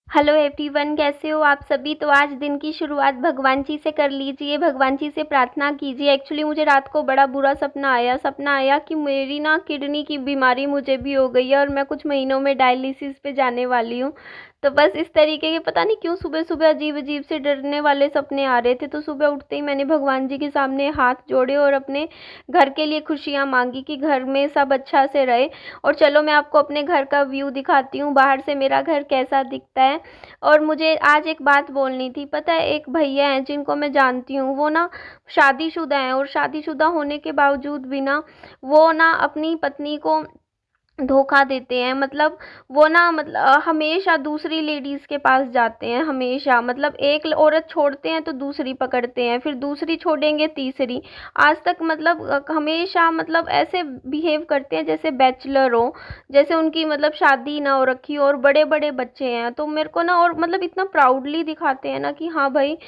Hello everyone, कैसे हो आप सभी। तो आज दिन की शुरुआत भगवान जी से कर लीजिए, भगवान जी से प्रार्थना कीजिए। एक्चुअली मुझे रात को बड़ा बुरा सपना आया कि मेरी ना किडनी की बीमारी मुझे भी हो गई है और मैं कुछ महीनों में डायलिसिस पे जाने वाली हूँ। तो बस इस तरीके के पता नहीं क्यों सुबह सुबह अजीब अजीब से डरने वाले सपने आ रहे थे। तो सुबह उठते ही मैंने भगवान जी के सामने हाथ जोड़े और अपने घर के लिए खुशियाँ मांगी कि घर में सब अच्छा से रहे। और चलो मैं आपको अपने घर का व्यू दिखाती हूँ, बाहर से मेरा घर कैसा दिखता है। और मुझे आज एक बात बोलनी थी। पता है, एक भैया हैं जिनको मैं जानती हूँ, वो ना शादीशुदा हैं और शादीशुदा होने के बावजूद भी ना वो ना अपनी पत्नी को धोखा देते हैं। मतलब वो ना हमेशा दूसरी लेडीज़ के पास जाते हैं, हमेशा मतलब एक औरत छोड़ते हैं तो दूसरी पकड़ते हैं, फिर दूसरी छोड़ेंगे तीसरी। आज तक मतलब हमेशा मतलब ऐसे बिहेव करते हैं जैसे बैचलर हो, जैसे उनकी मतलब शादी ना हो रखी हो और बड़े बड़े बच्चे हैं। तो मेरे को ना और मतलब इतना प्राउडली दिखाते हैं ना कि हाँ भाई,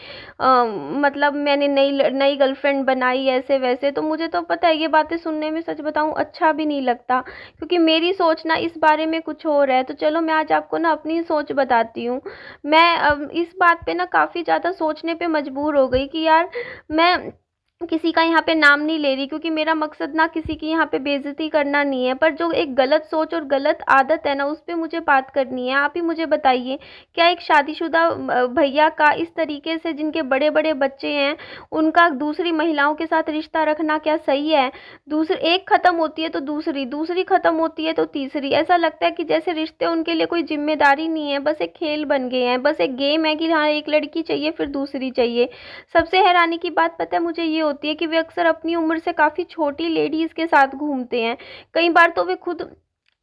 मतलब मैंने नई नई गर्लफ्रेंड बनाई ऐसे वैसे। तो मुझे तो पता है ये बातें सुनने में सच बताऊं अच्छा भी नहीं लगता, क्योंकि मेरी सोच ना इस बारे में कुछ और है। तो चलो मैं आज आपको ना अपनी सोच बताती हूँ। मैं अब इस बात पे ना काफ़ी ज़्यादा सोचने पे मजबूर हो गई कि यार मैं किसी का यहाँ पे नाम नहीं ले रही, क्योंकि मेरा मकसद ना किसी की यहाँ पे बेइज्जती करना नहीं है, पर जो एक गलत सोच और गलत आदत है ना उस पे मुझे बात करनी है। आप ही मुझे बताइए, क्या एक शादीशुदा भैया का इस तरीके से, जिनके बड़े बड़े बच्चे हैं, उनका दूसरी महिलाओं के साथ रिश्ता रखना क्या सही है। दूसरी एक ख़त्म होती है तो दूसरी, दूसरी ख़त्म होती है तो तीसरी। ऐसा लगता है कि जैसे रिश्ते उनके लिए कोई जिम्मेदारी नहीं है, बस एक खेल बन गए हैं, बस एक गेम है कि हाँ एक लड़की चाहिए फिर दूसरी चाहिए। सबसे हैरानी की बात पता है मुझे ये होती है कि वे अक्सर अपनी उम्र से काफ़ी छोटी लेडीज़ के साथ घूमते हैं। कई बार तो वे खुद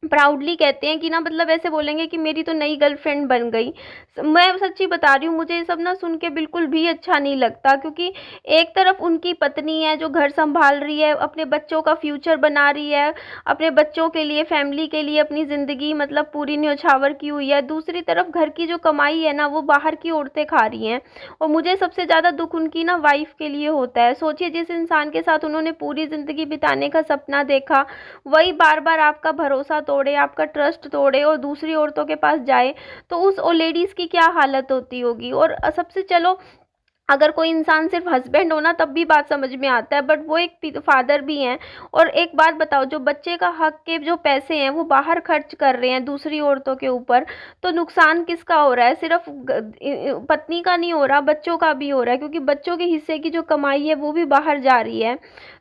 प्राउडली कहते हैं कि ना मतलब ऐसे बोलेंगे कि मेरी तो नई गर्लफ्रेंड बन गई। मैं सच्ची बता रही हूँ, मुझे ये सब ना सुन के बिल्कुल भी अच्छा नहीं लगता, क्योंकि एक तरफ उनकी पत्नी है जो घर संभाल रही है, अपने बच्चों का फ्यूचर बना रही है, अपने बच्चों के लिए, फैमिली के लिए अपनी ज़िंदगी मतलब पूरी न्योछावर की हुई है। दूसरी तरफ घर की जो कमाई है ना वो बाहर की औरतें खा रही हैं। और मुझे सबसे ज़्यादा दुख उनकी ना वाइफ के लिए होता है। सोचिए, जिस इंसान के साथ उन्होंने पूरी ज़िंदगी बिताने का सपना देखा, वही बार बार आपका भरोसा तोड़े, आपका ट्रस्ट तोड़े और दूसरी औरतों के पास जाए, तो उस लेडीज़ की क्या हालत होती होगी। और सबसे चलो, अगर कोई इंसान सिर्फ हस्बैंड हो ना तब भी बात समझ में आता है, बट वो एक फादर भी हैं। और एक बात बताओ, जो बच्चे का हक के जो पैसे हैं वो बाहर खर्च कर रहे हैं दूसरी औरतों के ऊपर, तो नुकसान किसका हो रहा है। सिर्फ पत्नी का नहीं हो रहा, बच्चों का भी हो रहा है, क्योंकि बच्चों के हिस्से की जो कमाई है वो भी बाहर जा रही है।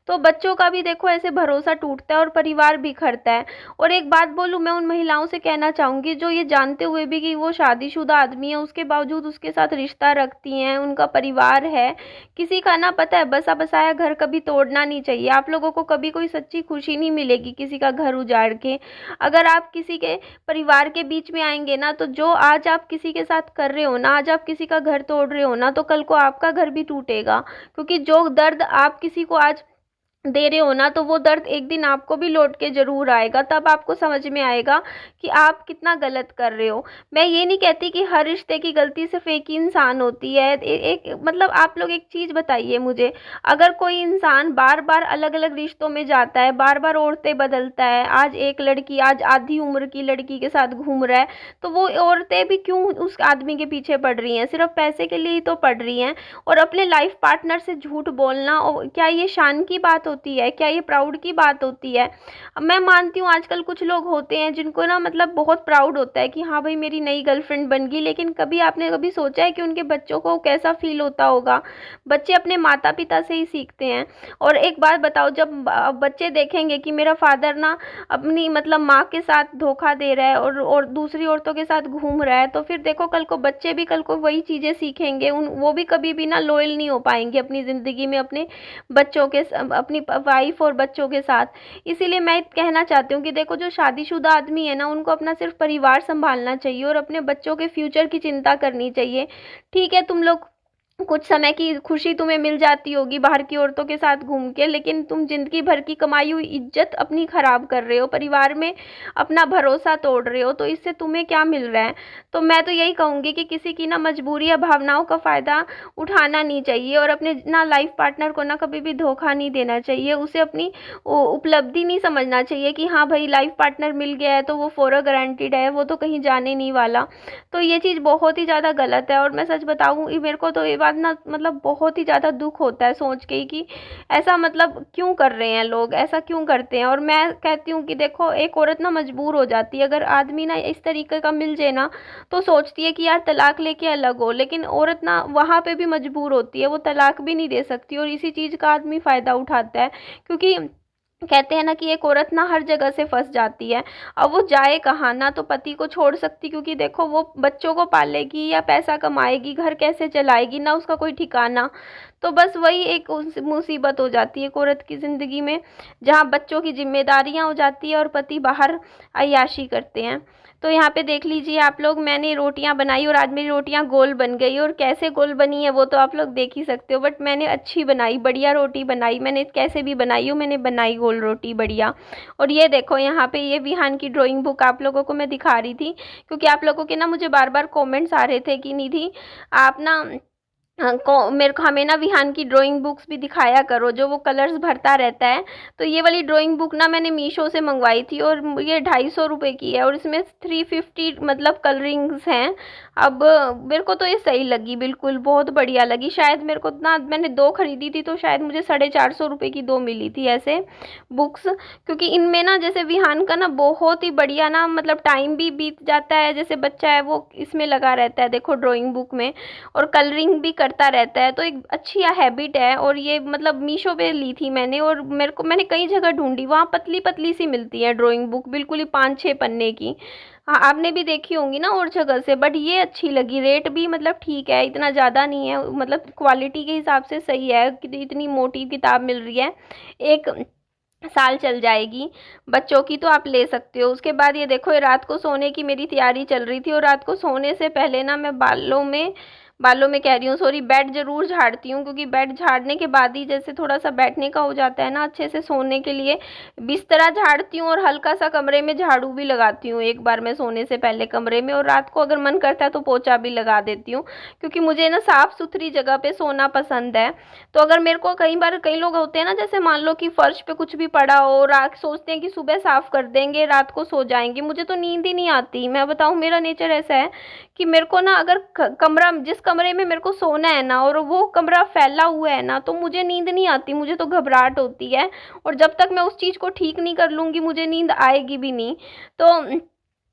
तो बच्चों का भी देखो ऐसे भरोसा टूटता है और परिवार बिखरता है। और एक बात बोलूँ, मैं उन महिलाओं से कहना चाहूँगी जो ये जानते हुए भी कि वो शादीशुदा आदमी है, उसके बावजूद उसके साथ रिश्ता रखती हैं, उनका परिवार है। किसी का ना पता है बसा बसाया घर कभी तोड़ना नहीं चाहिए। आप लोगों को कभी कोई सच्ची खुशी नहीं मिलेगी किसी का घर उजाड़ के। अगर आप किसी के परिवार के बीच में आएंगे ना, तो जो आज आप किसी के साथ कर रहे हो ना, आज आप किसी का घर तोड़ रहे हो ना, तो कल को आपका घर भी टूटेगा। क्योंकि जो दर्द आप किसी को आज दे रहे हो ना, तो वो दर्द एक दिन आपको भी लौट के ज़रूर आएगा। तब आपको समझ में आएगा कि आप कितना गलत कर रहे हो। मैं ये नहीं कहती कि हर रिश्ते की गलती सिर्फ एक ही इंसान होती है। एक मतलब आप लोग एक चीज़ बताइए मुझे, अगर कोई इंसान बार बार अलग अलग रिश्तों में जाता है, बार बार औरतें बदलता है, आज एक लड़की, आज आधी उम्र की लड़की के साथ घूम रहा है, तो वो औरतें भी क्यों उस आदमी के पीछे पड़ रही हैं। सिर्फ पैसे के लिए ही तो पड़ रही हैं। और अपने लाइफ पार्टनर से झूठ बोलना, और क्या ये शान की बात होती है, क्या ये प्राउड की बात होती है। मैं मानती हूँ आजकल कुछ लोग होते हैं जिनको ना मतलब बहुत प्राउड होता है कि हाँ भाई मेरी नई गर्लफ्रेंड बन गई, लेकिन कभी आपने कभी सोचा है कि उनके बच्चों को कैसा फील होता होगा। बच्चे अपने माता पिता से ही सीखते हैं। और एक बात बताओ, जब बच्चे देखेंगे कि मेरा फादर ना अपनी मतलब माँ के साथ धोखा दे रहा है और दूसरी औरतों के साथ घूम रहा है, तो फिर देखो कल को बच्चे भी कल को वही चीज़ें सीखेंगे। वो भी कभी भी ना लॉयल नहीं हो पाएंगे अपनी ज़िंदगी में अपने बच्चों के अपनी वाइफ और बच्चों के साथ। इसीलिए मैं कहना चाहती हूँ कि देखो, जो शादीशुदा आदमी है ना उनको अपना सिर्फ परिवार संभालना चाहिए और अपने बच्चों के फ्यूचर की चिंता करनी चाहिए। ठीक है, तुम लोग कुछ समय की खुशी तुम्हें मिल जाती होगी बाहर की औरतों के साथ घूम के, लेकिन तुम जिंदगी भर की कमाई हुई इज्जत अपनी खराब कर रहे हो, परिवार में अपना भरोसा तोड़ रहे हो, तो इससे तुम्हें क्या मिल रहा है। तो मैं तो यही कहूंगी कि किसी की ना मजबूरी या भावनाओं का फायदा उठाना नहीं चाहिए, और अपने ना लाइफ पार्टनर को ना कभी भी धोखा नहीं देना चाहिए, उसे अपनी उपलब्धि नहीं समझना चाहिए कि हाँ भाई लाइफ पार्टनर मिल गया है तो वो फॉर गारंटीड है, वो तो कहीं जाने नहीं वाला। तो ये चीज़ बहुत ही ज़्यादा गलत है, और मैं सच बताऊँ मेरे को तो ये बात ना मतलब बहुत ही ज़्यादा दुख होता है सोच के कि ऐसा मतलब क्यों कर रहे हैं लोग, ऐसा क्यों करते हैं। और मैं कहती हूँ कि देखो एक औरत ना मजबूर हो जाती है, अगर आदमी ना इस तरीके का मिल जाए ना तो सोचती है कि यार तलाक लेके अलग हो, लेकिन औरत ना वहाँ पे भी मजबूर होती है, वो तलाक भी नहीं दे सकती, और इसी चीज़ का आदमी फ़ायदा उठाता है। क्योंकि कहते हैं ना कि एक औरत ना हर जगह से फंस जाती है, अब वो जाए कहाँ, ना तो पति को छोड़ सकती क्योंकि देखो वो बच्चों को पालेगी या पैसा कमाएगी, घर कैसे चलाएगी, ना उसका कोई ठिकाना। तो बस वही एक मुसीबत हो जाती है एक औरत की ज़िंदगी में, जहाँ बच्चों की जिम्मेदारियाँ हो जाती है और पति बाहर अय्याशी करते हैं। तो यहाँ पे देख लीजिए आप लोग, मैंने रोटियां बनाई और आज मेरी रोटियां गोल बन गई, और कैसे गोल बनी है वो तो आप लोग देख ही सकते हो, बट मैंने अच्छी बनाई, बढ़िया रोटी बनाई मैंने, कैसे भी बनाई हो मैंने बनाई गोल रोटी बढ़िया। और ये देखो यहाँ पे ये विहान की ड्राइंग बुक आप लोगों को मैं दिखा रही थी, क्योंकि आप लोगों के ना मुझे बार बार कॉमेंट्स आ रहे थे कि निधि आप ना हाँ, मेरे को हमें ना विहान की ड्राइंग बुक्स भी दिखाया करो जो वो कलर्स भरता रहता है। तो ये वाली ड्राइंग बुक ना मैंने मीशो से मंगवाई थी, और ये 250 रुपये की है, और इसमें 350 मतलब कलरिंग्स हैं। अब मेरे को तो ये सही लगी, बिल्कुल बहुत बढ़िया लगी। शायद मेरे को ना मैंने 2 खरीदी थी तो शायद मुझे 450 रुपये की 2 मिली थी ऐसे बुक्स, क्योंकि इनमें ना जैसे विहान का ना बहुत ही बढ़िया ना मतलब टाइम भी बीत जाता है, जैसे बच्चा है वो इसमें लगा रहता है देखो ड्राइंग बुक में, और कलरिंग भी करता रहता है, तो एक अच्छी हैबिट है। और ये मतलब मीशो पे ली थी मैंने, और मैंने कई जगह ढूंढी, वहाँ पतली पतली सी मिलती है ड्राइंग बुक, बिल्कुल ही 5-6 पन्ने की। हाँ आपने भी देखी होंगी ना और जगह से, बट ये अच्छी लगी, रेट भी मतलब ठीक है, इतना ज़्यादा नहीं है, मतलब क्वालिटी के हिसाब से सही है कि इतनी मोटी किताब मिल रही है, 1 साल चल जाएगी बच्चों की, तो आप ले सकते हो। उसके बाद ये देखो, ये रात को सोने की मेरी तैयारी चल रही थी, और रात को सोने से पहले ना मैं बालों में कह रही हूँ सॉरी, बेड जरूर झाड़ती हूँ, क्योंकि बेड झाड़ने के बाद ही जैसे थोड़ा सा बैठने का हो जाता है ना अच्छे से सोने के लिए, बिस्तरा झाड़ती हूँ, और हल्का सा कमरे में झाड़ू भी लगाती हूँ एक बार मैं सोने से पहले कमरे में, और रात को अगर मन करता है तो पोछा भी लगा देती हूँ, क्योंकि मुझे ना साफ सुथरी जगह पे सोना पसंद है। तो अगर मेरे को कई बार कई लोग होते हैं ना, जैसे मान लो कि फर्श पे कुछ भी पड़ा हो, रात सोचते हैं कि सुबह साफ कर देंगे रात को सो जाएंगे, मुझे तो नींद ही नहीं आती। मैं बताऊं मेरा नेचर ऐसा है कि मेरे को ना अगर कमरा जिस कमरे में मेरे को सोना है ना और वो कमरा फैला हुआ है ना, तो मुझे नींद नहीं आती, मुझे तो घबराहट होती है, और जब तक मैं उस चीज़ को ठीक नहीं कर लूँगी मुझे नींद आएगी भी नहीं। तो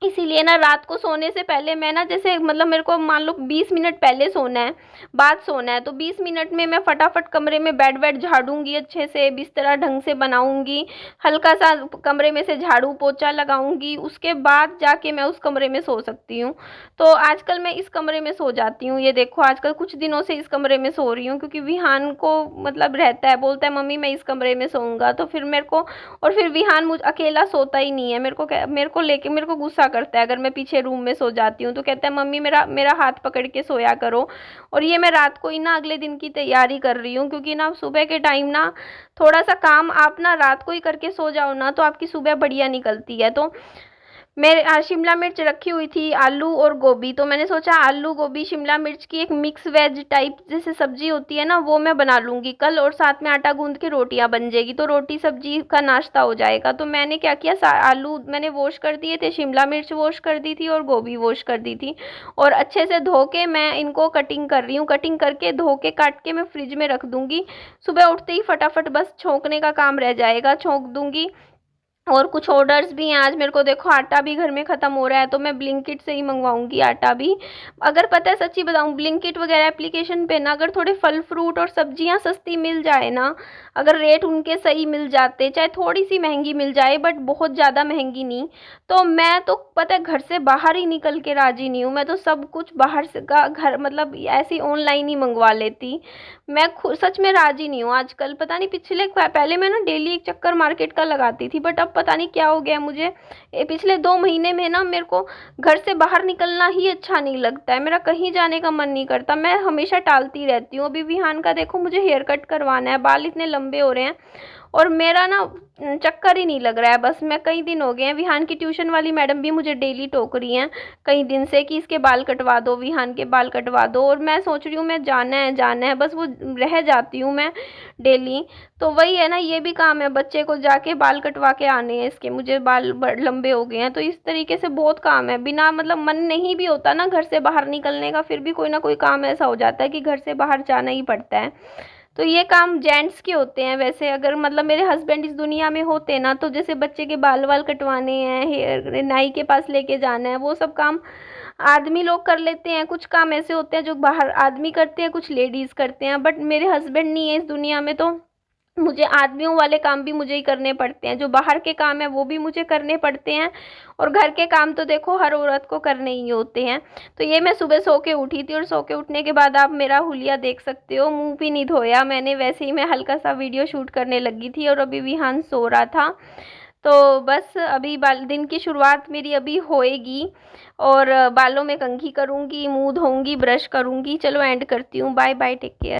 इसीलिए ना रात को सोने से पहले मैं ना जैसे मतलब मेरे को मान लो 20 मिनट पहले सोना है, बाद सोना है, तो 20 मिनट में मैं फटाफट कमरे में बेड वेड झाड़ूंगी, अच्छे से बिस्तर ढंग से बनाऊंगी, हल्का सा कमरे में से झाड़ू पोछा लगाऊंगी, उसके बाद जाके मैं उस कमरे में सो सकती हूँ। तो आजकल मैं इस कमरे में सो जाती हूँ, ये देखो आजकल कुछ दिनों से इस कमरे में सो रही हूँ, क्योंकि विहान को मतलब रहता है, बोलता है मम्मी मैं इस कमरे में सोऊंगा, तो फिर मेरे को, और फिर विहान मुझ अकेला सोता ही नहीं है, मेरे को गुस्सा करता है अगर मैं पीछे रूम में सो जाती हूँ, तो कहता है मम्मी मेरा मेरा हाथ पकड़ के सोया करो। और ये मैं रात को ही ना अगले दिन की तैयारी कर रही हूँ, क्योंकि ना सुबह के टाइम ना थोड़ा सा काम आप ना रात को ही करके सो जाओ ना तो आपकी सुबह बढ़िया निकलती है। तो मैं शिमला मिर्च रखी हुई थी, आलू और गोभी, तो मैंने सोचा आलू गोभी शिमला मिर्च की एक मिक्स वेज टाइप जैसे सब्जी होती है ना, वो मैं बना लूँगी कल, और साथ में आटा गूंद के रोटियां बन जाएगी, तो रोटी सब्जी का नाश्ता हो जाएगा। तो मैंने क्या किया, आलू मैंने वॉश कर दिए थे, शिमला मिर्च वॉश कर दी थी, और गोभी वॉश कर दी थी, और अच्छे से धो के मैं इनको कटिंग कर रही हूँ, कटिंग करके धो के काट के मैं फ्रिज में रख दूँगी, सुबह उठते ही फटाफट बस छोंकने का काम रह जाएगा, छोंक दूँगी। और कुछ ऑर्डर्स भी हैं आज मेरे को, देखो आटा भी घर में ख़त्म हो रहा है, तो मैं ब्लिंकिट से ही मंगवाऊंगी आटा भी। अगर पता है सच्ची बताऊं, ब्लिंकिट वगैरह एप्लीकेशन पे ना अगर थोड़े फल फ्रूट और सब्जियां सस्ती मिल जाए ना, अगर रेट उनके सही मिल जाते, चाहे थोड़ी सी महंगी मिल जाए बट बहुत ज़्यादा महंगी नहीं, तो मैं तो पता है घर से बाहर ही निकल के राजी नहीं हूँ, मैं तो सब कुछ बाहर से का घर मतलब ऐसी ऑनलाइन ही मंगवा लेती। मैं सच में राजी नहीं हूँ आजकल, पता नहीं पहले मैं ना डेली एक चक्कर मार्केट का लगाती थी, बट अब अब पता नहीं क्या हो गया है मुझे। पिछले 2 महीने में ना मेरे को घर से बाहर निकलना ही अच्छा नहीं लगता है, मेरा कहीं जाने का मन नहीं करता, मैं हमेशा टालती रहती हूँ। अभी विहान का देखो, मुझे हेयर कट करवाना है, बाल इतने लंबे हो रहे हैं और मेरा ना चक्कर ही नहीं लग रहा है। बस मैं कई दिन हो गए हैं, विहान की ट्यूशन वाली मैडम भी मुझे डेली टोक रही हैं कई दिन से कि इसके बाल कटवा दो, विहान के बाल कटवा दो, और मैं सोच रही हूँ मैं जाना है, बस वो रह जाती हूँ मैं डेली। तो वही है ना, ये भी काम है, बच्चे को जाके बाल कटवा के आने हैं इसके, मुझे बाल लंबे हो गए हैं। तो इस तरीके से बहुत काम है, बिना मतलब मन नहीं भी होता ना घर से बाहर निकलने का, फिर भी कोई ना कोई काम ऐसा हो जाता है कि घर से बाहर जाना ही पड़ता है। तो ये काम जेंट्स के होते हैं वैसे। अगर मतलब मेरे हस्बैंड इस दुनिया में होते ना, तो जैसे बच्चे के बाल वाल कटवाने हैं, हेयर नाई के पास लेके जाना है, वो सब काम आदमी लोग कर लेते हैं। कुछ काम ऐसे होते हैं जो बाहर आदमी करते हैं, कुछ लेडीज़ करते हैं, बट मेरे हस्बैंड नहीं है इस दुनिया में, तो मुझे आदमियों वाले काम भी मुझे ही करने पड़ते हैं, जो बाहर के काम है वो भी मुझे करने पड़ते हैं, और घर के काम तो देखो हर औरत को करने ही होते हैं। तो ये मैं सुबह सो के उठी थी, और सो के उठने के बाद आप मेरा हुलिया देख सकते हो, मुंह भी नहीं धोया मैंने, वैसे ही मैं हल्का सा वीडियो शूट करने लगी थी, और अभी विहान सो रहा था। तो बस अभी दिन की शुरुआत मेरी अभी होएगी, और बालों में कंघी करूँगी, मुंह धोऊंगी, ब्रश करूँगी। चलो एंड करती हूँ, बाय बाय, टेक केयर।